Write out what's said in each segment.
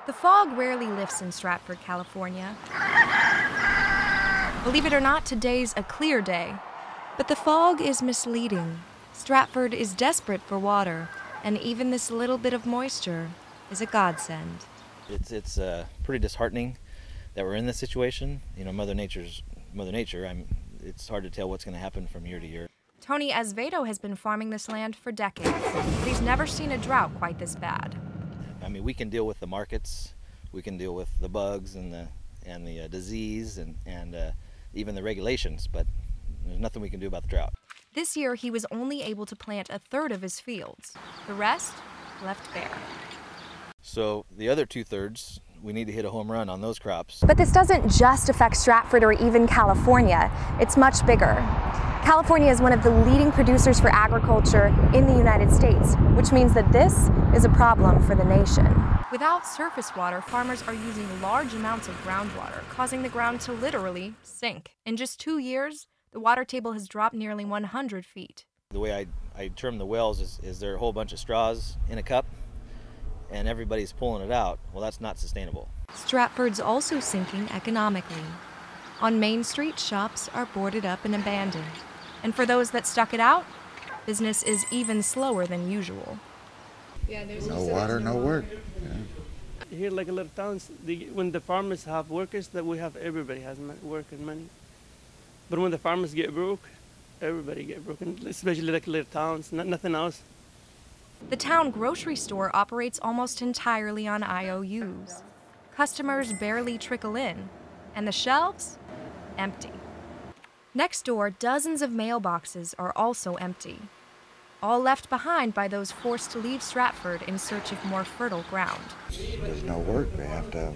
The fog rarely lifts in Stratford, California. Believe it or not, today's a clear day. But the fog is misleading. Stratford is desperate for water, and even this little bit of moisture is a godsend. It's pretty disheartening that we're in this situation. You know, Mother Nature. It's hard to tell what's going to happen from year to year. Tony Azevedo has been farming this land for decades, but he's never seen a drought quite this bad. I mean, we can deal with the markets, we can deal with the bugs and the disease and even the regulations, but there's nothing we can do about the drought. This year, he was only able to plant a third of his fields. The rest left bare. So the other 2/3, we need to hit a home run on those crops. But this doesn't just affect Stratford or even California. It's much bigger. California is one of the leading producers for agriculture in the United States, which means that this is a problem for the nation. Without surface water, farmers are using large amounts of groundwater, causing the ground to literally sink. In just 2 years, the water table has dropped nearly 100 feet. The way I term the wells is there are a whole bunch of straws in a cup, and everybody's pulling it out. Well, that's not sustainable. Stratford's also sinking economically. On Main Street, shops are boarded up and abandoned. And for those that stuck it out, business is even slower than usual. Yeah, no water, no work. Yeah. Here, like a little towns, when the farmers have workers, that we have everybody has work and money. But when the farmers get broke, everybody get broken, especially like little towns, nothing else. The town grocery store operates almost entirely on IOUs. Customers barely trickle in, and the shelves, empty. Next door, dozens of mailboxes are also empty, all left behind by those forced to leave Stratford in search of more fertile ground. There's no work. They have to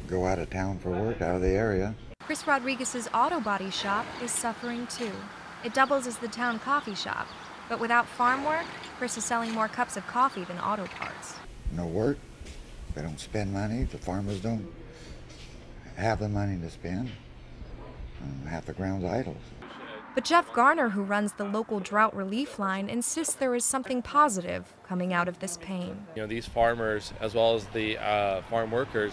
go out of town for work, out of the area. Chris Rodriguez's auto body shop is suffering too. It doubles as the town coffee shop, but without farm work, Chris is selling more cups of coffee than auto parts. No work. They don't spend money. The farmers don't have the money to spend. Half the ground's idle. But Jeff Garner, who runs the local drought relief line, insists there is something positive coming out of this pain. You know, these farmers, as well as the farm workers,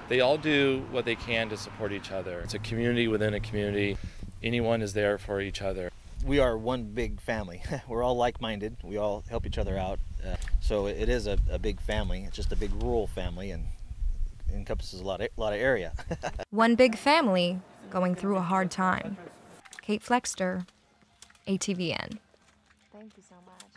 they all do what they can to support each other. It's a community within a community. Anyone is there for each other. We are one big family. We're all like-minded. We all help each other out. So it is a big family. It's just a big rural family and encompasses a lot of area. One big family going through a hard time. Kate Flexter, ATVN. Thank you so much.